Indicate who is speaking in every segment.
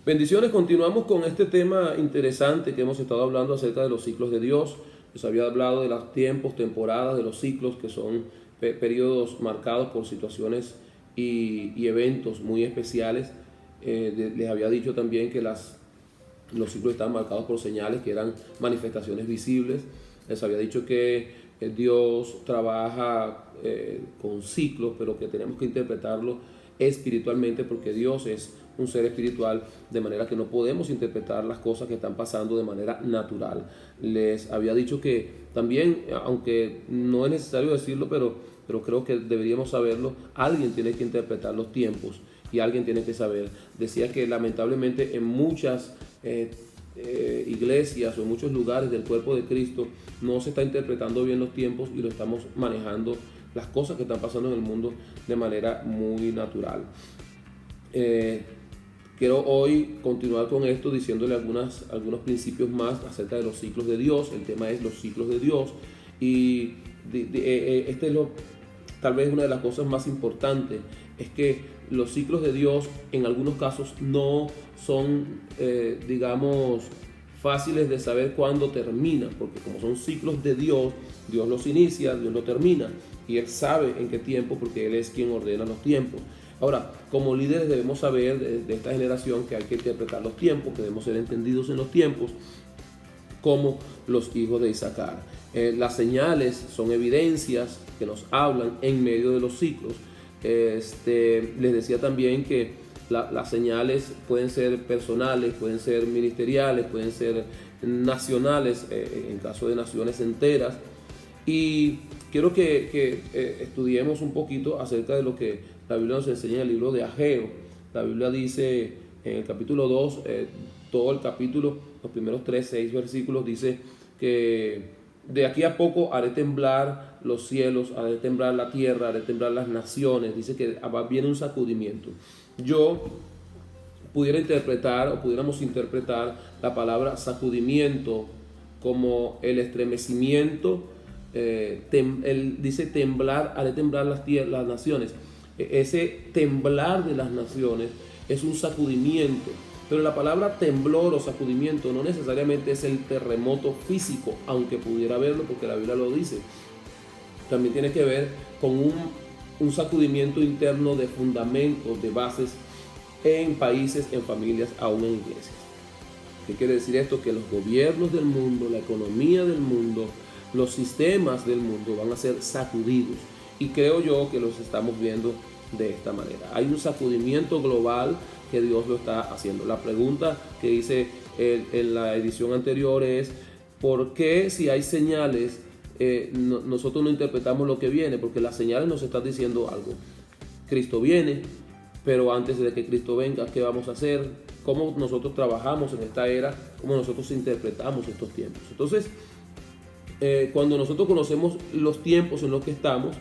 Speaker 1: Bendiciones, continuamos con este tema interesante que hemos estado hablando acerca de los ciclos de Dios. Les había hablado de los tiempos, temporadas, de los ciclos, que son periodos marcados por situaciones y eventos muy especiales. Les había dicho también que los ciclos están marcados por señales que eran manifestaciones visibles. Les había dicho que Dios trabaja con ciclos, pero que tenemos que interpretarlo espiritualmente, porque Dios es un ser espiritual, de manera que no podemos interpretar las cosas que están pasando de manera natural. Les había dicho que también, aunque no es necesario decirlo, pero creo que deberíamos saberlo, alguien tiene que interpretar los tiempos y alguien tiene que saber. Decía que lamentablemente en muchas iglesias o en muchos lugares del cuerpo de Cristo no se está interpretando bien los tiempos y lo estamos manejando, las cosas que están pasando en el mundo, de manera muy natural. Quiero hoy continuar con esto diciéndole algunos principios más acerca de los ciclos de Dios. El tema es los ciclos de Dios y este es tal vez una de las cosas más importantes, es que los ciclos de Dios en algunos casos no son, digamos, fáciles de saber cuándo terminan, porque como son ciclos de Dios, Dios los inicia, Dios los termina, y Él sabe en qué tiempo, porque Él es quien ordena los tiempos. Ahora, como líderes debemos saber de esta generación que hay que interpretar los tiempos, que debemos ser entendidos en los tiempos, como los hijos de Isaacar. Las señales son evidencias que nos hablan en medio de los ciclos. Les decía también que las señales pueden ser personales, pueden ser ministeriales, pueden ser nacionales, en caso de naciones enteras. Y quiero que estudiemos un poquito acerca de lo que la Biblia nos enseña en el libro de Ageo. La Biblia dice en el capítulo 2, todo el capítulo, los primeros 6 versículos, dice que de aquí a poco haré temblar los cielos, haré temblar la tierra, haré temblar las naciones. Dice que viene un sacudimiento. Yo pudiera interpretar, o pudiéramos interpretar la palabra sacudimiento como el estremecimiento. Él dice temblar, haré temblar las naciones. Ese temblar de las naciones es un sacudimiento, pero la palabra temblor o sacudimiento no necesariamente es el terremoto físico, aunque pudiera verlo, porque la Biblia lo dice. También tiene que ver con un sacudimiento interno de fundamentos, de bases en países, en familias, aún en iglesias. ¿Qué quiere decir esto? Que los gobiernos del mundo, la economía del mundo, los sistemas del mundo van a ser sacudidos, y creo yo que los estamos viendo de esta manera. Hay un sacudimiento global que Dios lo está haciendo. La pregunta que hice en la edición anterior es: ¿por qué, si hay señales, nosotros no interpretamos lo que viene? Porque las señales nos están diciendo algo. Cristo viene, pero antes de que Cristo venga, ¿qué vamos a hacer? ¿Cómo nosotros trabajamos en esta era? ¿Cómo nosotros interpretamos estos tiempos? Entonces, cuando nosotros conocemos los tiempos en los que estamos,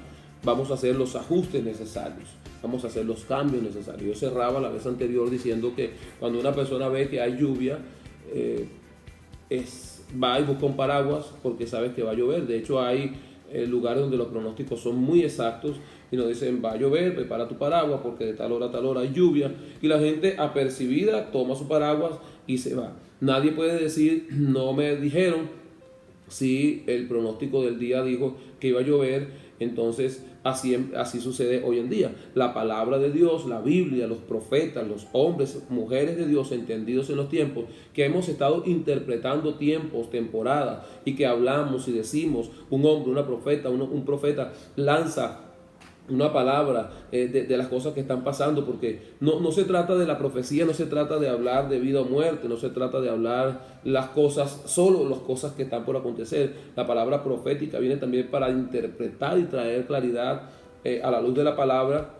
Speaker 1: vamos a hacer los ajustes necesarios, vamos a hacer los cambios necesarios. Yo cerraba la vez anterior diciendo que cuando una persona ve que hay lluvia, va y busca un paraguas porque sabe que va a llover. De hecho, hay lugares donde los pronósticos son muy exactos y nos dicen: va a llover, prepara tu paraguas porque de tal hora a tal hora hay lluvia, y la gente apercibida toma su paraguas y se va. Nadie puede decir: no me dijeron. Si el pronóstico del día dijo que iba a llover, entonces así sucede hoy en día. La palabra de Dios, la Biblia, los profetas, los hombres, mujeres de Dios entendidos en los tiempos, que hemos estado interpretando tiempos, temporadas, y que hablamos y decimos, un hombre, una profeta, un profeta lanza una palabra de las cosas que están pasando, porque no se trata de la profecía, no se trata de hablar de vida o muerte, no se trata de hablar las cosas, solo las cosas que están por acontecer. La palabra profética viene también para interpretar y traer claridad a la luz de la palabra,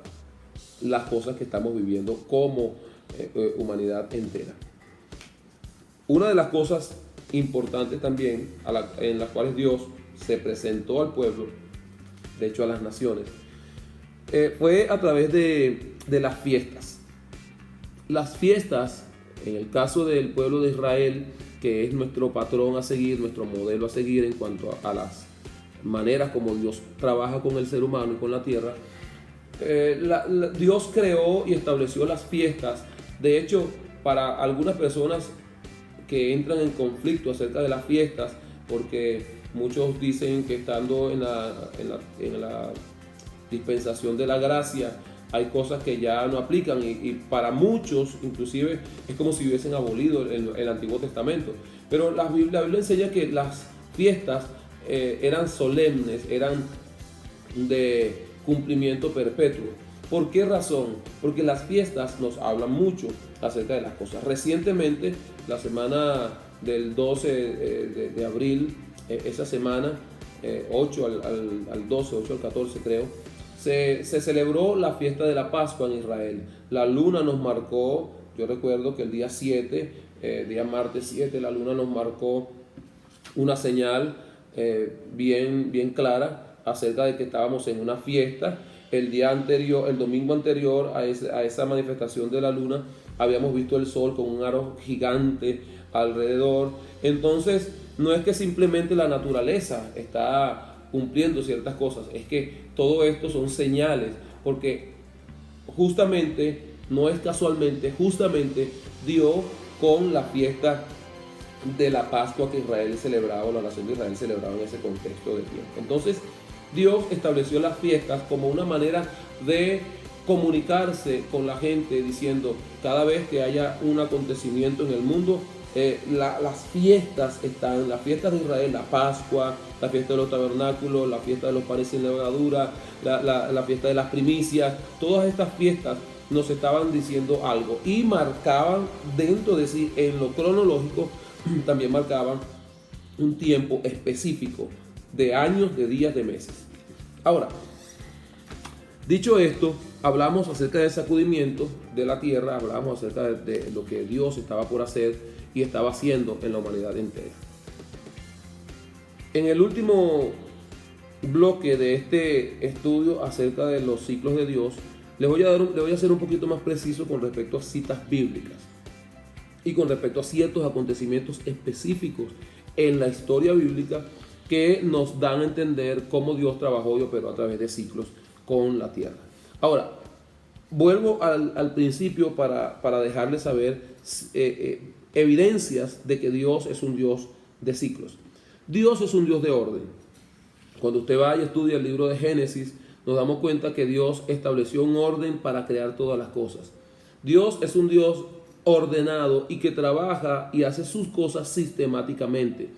Speaker 1: las cosas que estamos viviendo como humanidad entera. Una de las cosas importantes también en las cuales Dios se presentó al pueblo, de hecho a las naciones, fue a través de las fiestas. Las fiestas, en el caso del pueblo de Israel, que es nuestro patrón a seguir, nuestro modelo a seguir en cuanto a las maneras como Dios trabaja con el ser humano y con la tierra, Dios creó y estableció las fiestas. De hecho, para algunas personas que entran en conflicto acerca de las fiestas, porque muchos dicen que estando en la dispensación de la gracia hay cosas que ya no aplican, y para muchos inclusive es como si hubiesen abolido el Antiguo Testamento. Pero la Biblia enseña que las fiestas eran solemnes, eran de cumplimiento perpetuo. ¿Por qué razón? Porque las fiestas nos hablan mucho acerca de las cosas. Recientemente, la semana del 12 de abril, esa semana, 8 al 12, 8 al 14 creo, se celebró la fiesta de la Pascua en Israel. La luna nos marcó, yo recuerdo que el día 7, día martes 7, la luna nos marcó una señal bien clara acerca de que estábamos en una fiesta. El día anterior, el domingo anterior a esa manifestación de la luna, habíamos visto el sol con un aro gigante alrededor. Entonces, no es que simplemente la naturaleza está cumpliendo ciertas cosas, es que todo esto son señales, porque justamente, no es casualmente, justamente dio con la fiesta de la Pascua que Israel celebraba, o la nación de Israel celebraba en ese contexto de tiempo. Entonces, Dios estableció las fiestas como una manera de comunicarse con la gente, diciendo, cada vez que haya un acontecimiento en el mundo, las fiestas están, las fiestas de Israel, la Pascua, la fiesta de los tabernáculos, la fiesta de los panes sin levadura, la fiesta de las primicias, todas estas fiestas nos estaban diciendo algo y marcaban dentro de sí, en lo cronológico, también marcaban un tiempo específico de años, de días, de meses. Ahora, dicho esto, hablamos acerca del sacudimiento de la tierra, hablamos acerca de lo que Dios estaba por hacer y estaba haciendo en la humanidad entera. En el último bloque de este estudio acerca de los ciclos de Dios, le voy a ser un poquito más preciso con respecto a citas bíblicas y con respecto a ciertos acontecimientos específicos en la historia bíblica que nos dan a entender cómo Dios trabajó y operó a través de ciclos con la tierra. Ahora, vuelvo al principio para dejarles saber evidencias de que Dios es un Dios de ciclos. Dios es un Dios de orden. Cuando usted va y estudia el libro de Génesis, nos damos cuenta que Dios estableció un orden para crear todas las cosas. Dios es un Dios ordenado y que trabaja y hace sus cosas sistemáticamente.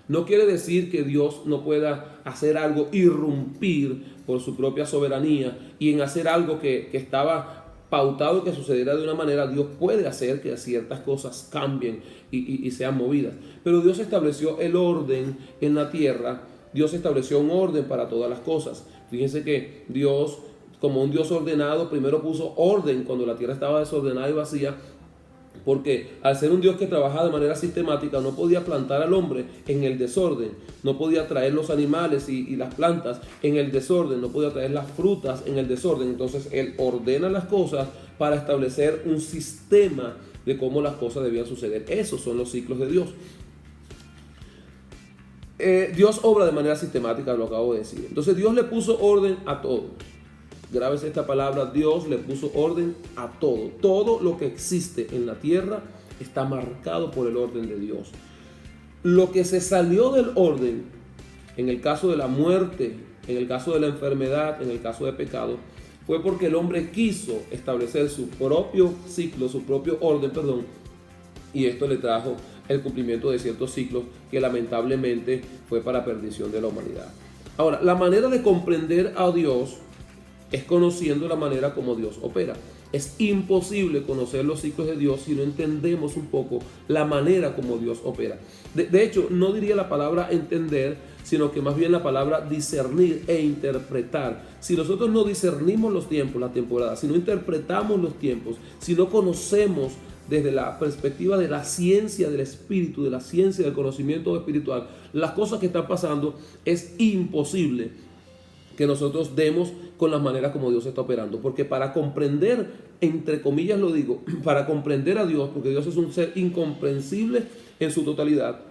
Speaker 1: No quiere decir que Dios no pueda hacer algo, irrumpir por su propia soberanía y en hacer algo que estaba pautado que sucediera de una manera. Dios puede hacer que ciertas cosas cambien y sean movidas. Pero Dios estableció el orden en la tierra. Dios estableció un orden para todas las cosas. Fíjense que Dios, como un Dios ordenado, primero puso orden cuando la tierra estaba desordenada y vacía, porque al ser un Dios que trabajaba de manera sistemática, no podía plantar al hombre en el desorden, no podía traer los animales y las plantas en el desorden, no podía traer las frutas en el desorden. Entonces Él ordena las cosas para establecer un sistema de cómo las cosas debían suceder. Esos son los ciclos de Dios. Dios obra de manera sistemática, lo acabo de decir. Entonces Dios le puso orden a todo. Grábese esta palabra: Dios le puso orden a todo. Todo lo que existe en la tierra está marcado por el orden de Dios. Lo que se salió del orden, en el caso de la muerte, en el caso de la enfermedad, en el caso de pecado, fue porque el hombre quiso establecer su propio ciclo, su propio orden, y esto le trajo el cumplimiento de ciertos ciclos que lamentablemente fue para perdición de la humanidad. Ahora, la manera de comprender a Dios es conociendo la manera como Dios opera. Es imposible conocer los ciclos de Dios si no entendemos un poco la manera como Dios opera. De hecho, no diría la palabra entender, sino que más bien la palabra discernir e interpretar. Si nosotros no discernimos los tiempos, la temporada, si no interpretamos los tiempos, si no conocemos desde la perspectiva de la ciencia del espíritu, de la ciencia del conocimiento espiritual, las cosas que están pasando, es imposible que nosotros demos con la manera como Dios está operando. Porque para comprender, entre comillas lo digo, para comprender a Dios, porque Dios es un ser incomprensible en su totalidad,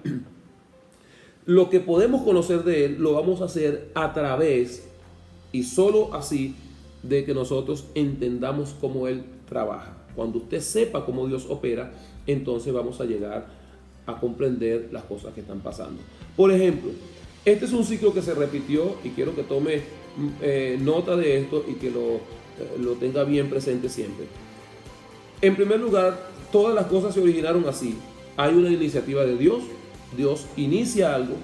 Speaker 1: lo que podemos conocer de Él lo vamos a hacer a través, y solo así, de que nosotros entendamos cómo Él trabaja. Cuando usted sepa cómo Dios opera, entonces vamos a llegar a comprender las cosas que están pasando. Por ejemplo, este es un ciclo que se repitió y quiero que tome nota de esto y que lo tenga bien presente siempre. En primer lugar, todas las cosas se originaron así. Hay una iniciativa de Dios. Dios inicia algo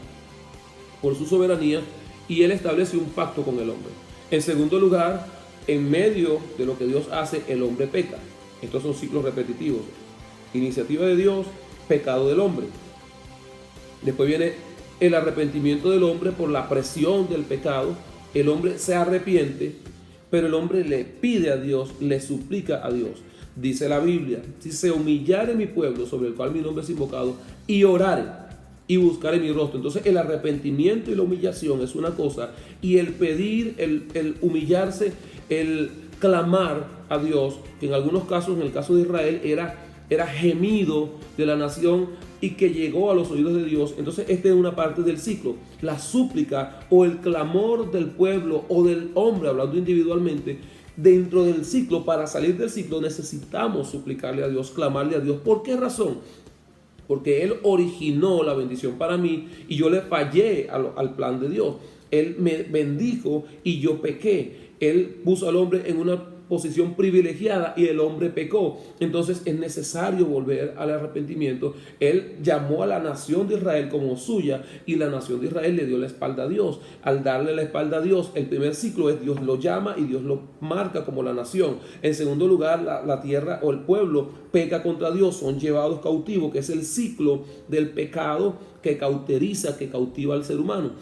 Speaker 1: por su soberanía y Él establece un pacto con el hombre. En segundo lugar, en medio de lo que Dios hace, el hombre peca. Estos son ciclos repetitivos. Iniciativa de Dios, pecado del hombre. Después viene el arrepentimiento del hombre por la presión del pecado. El hombre se arrepiente, pero el hombre le pide a Dios, le suplica a Dios. Dice la Biblia: si se humillare mi pueblo, sobre el cual mi nombre es invocado, y orare y buscare mi rostro. Entonces el arrepentimiento y la humillación es una cosa, y el pedir, el humillarse, el clamar a Dios, que en algunos casos, en el caso de Israel, era gemido de la nación y que llegó a los oídos de Dios. Entonces esta es una parte del ciclo, la súplica o el clamor del pueblo o del hombre, hablando individualmente. Dentro del ciclo, para salir del ciclo, necesitamos suplicarle a Dios, clamarle a Dios. ¿Por qué razón? Porque Él originó la bendición para mí y yo le fallé al plan de Dios. Él me bendijo y yo pequé. Él puso al hombre en una posición privilegiada y el hombre pecó. Entonces es necesario volver al arrepentimiento. Él llamó a la nación de Israel como suya y la nación de Israel le dio la espalda a Dios. Al darle la espalda a Dios, el primer ciclo es Dios lo llama y Dios lo marca como la nación. En segundo lugar, la tierra o el pueblo peca contra Dios, son llevados cautivos, que es el ciclo del pecado que cauteriza, que cautiva al ser humano.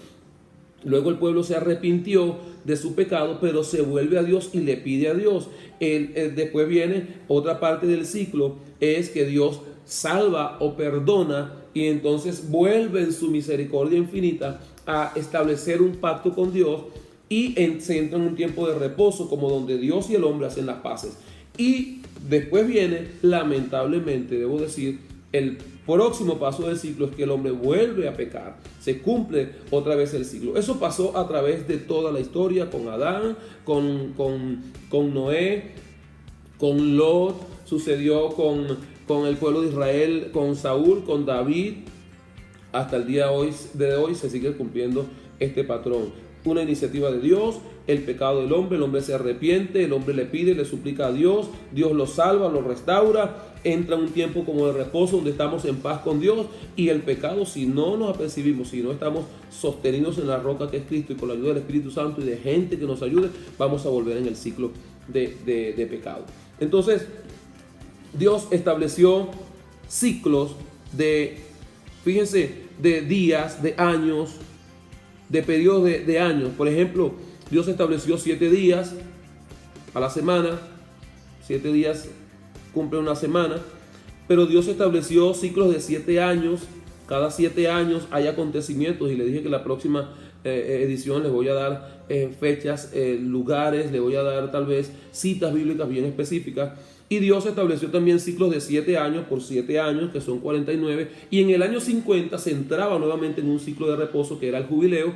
Speaker 1: Luego el pueblo se arrepintió de su pecado, pero se vuelve a Dios y le pide a Dios. Después viene otra parte del ciclo, es que Dios salva o perdona y entonces vuelve en su misericordia infinita a establecer un pacto con Dios y se entra en un tiempo de reposo, como donde Dios y el hombre hacen las paces. Y después viene, lamentablemente, debo decir, el próximo paso del ciclo es que el hombre vuelve a pecar, se cumple otra vez el ciclo. Eso pasó a través de toda la historia, con Adán, con Noé, con Lot, sucedió con el pueblo de Israel, con Saúl, con David. Hasta el día de hoy se sigue cumpliendo este patrón. Una iniciativa de Dios, el pecado del hombre, el hombre se arrepiente, el hombre le pide, le suplica a Dios, Dios lo salva, lo restaura, entra un tiempo como de reposo donde estamos en paz con Dios, y el pecado, si no nos apercibimos, si no estamos sostenidos en la roca que es Cristo y con la ayuda del Espíritu Santo y de gente que nos ayude, vamos a volver en el ciclo de pecado. Entonces, Dios estableció ciclos fíjense, de días, de años, de periodos de años. Por ejemplo, Dios estableció 7 días a la semana, 7 días cumple una semana, pero Dios estableció ciclos de 7 años. Cada 7 años hay acontecimientos, y le dije que la próxima edición les voy a dar fechas, lugares, les voy a dar tal vez citas bíblicas bien específicas. Y Dios estableció también ciclos de 7 años por 7 años, que son 49, y en el año 50 se entraba nuevamente en un ciclo de reposo, que era el jubileo,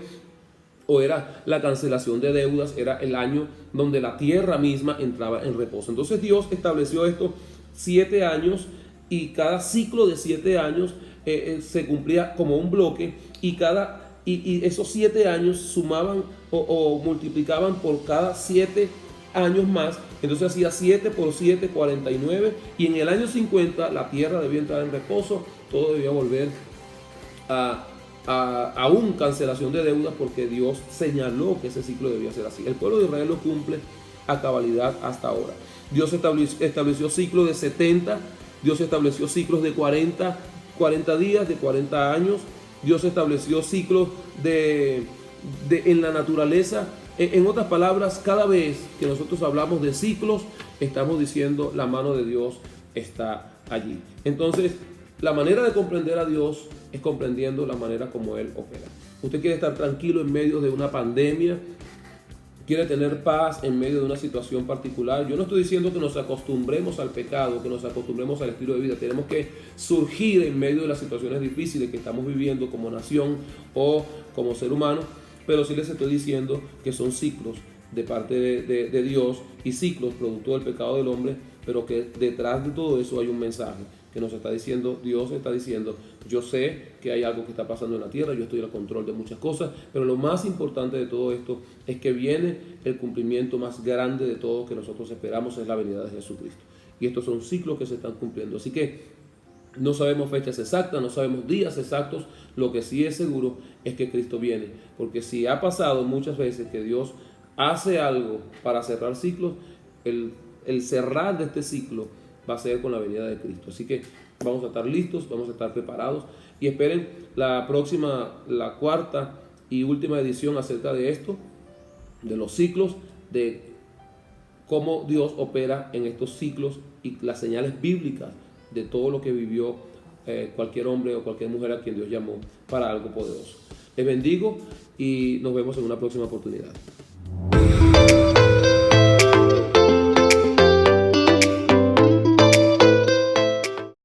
Speaker 1: o era la cancelación de deudas, era el año donde la tierra misma entraba en reposo. Entonces Dios estableció esto 7 años, y cada ciclo de 7 años se cumplía como un bloque, y esos 7 años sumaban o multiplicaban por cada 7 años más. Entonces hacía 7 por 7, 49, y en el año 50 la tierra debía entrar en reposo, todo debía volver a una cancelación de deudas, porque Dios señaló que ese ciclo debía ser así. El pueblo de Israel lo cumple a cabalidad hasta ahora. Dios estableció ciclos de 70, Dios estableció ciclos de 40 días, de 40 años. Dios estableció ciclos en la naturaleza. En otras palabras, cada vez que nosotros hablamos de ciclos, estamos diciendo la mano de Dios está allí. Entonces, la manera de comprender a Dios es comprendiendo la manera como Él opera. Usted quiere estar tranquilo en medio de una pandemia, quiere tener paz en medio de una situación particular. Yo no estoy diciendo que nos acostumbremos al pecado, que nos acostumbremos al estilo de vida. Tenemos que surgir en medio de las situaciones difíciles que estamos viviendo como nación o como ser humano. Pero sí les estoy diciendo que son ciclos de parte de Dios y ciclos producto del pecado del hombre, pero que detrás de todo eso hay un mensaje que nos está diciendo, Dios está diciendo, yo sé que hay algo que está pasando en la tierra, yo estoy al control de muchas cosas, pero lo más importante de todo esto es que viene el cumplimiento más grande de todo que nosotros esperamos, es la venida de Jesucristo. Y estos son ciclos que se están cumpliendo. Así que no sabemos fechas exactas, no sabemos días exactos, lo que sí es seguro es que Cristo viene, porque si ha pasado muchas veces que Dios hace algo para cerrar ciclos, el cerrar de este ciclo va a ser con la venida de Cristo. Así que vamos a estar listos, vamos a estar preparados y esperen la cuarta y última edición acerca de esto, de los ciclos, de cómo Dios opera en estos ciclos y las señales bíblicas de todo lo que vivió cualquier hombre o cualquier mujer a quien Dios llamó para algo poderoso. Les bendigo y nos vemos en una próxima oportunidad.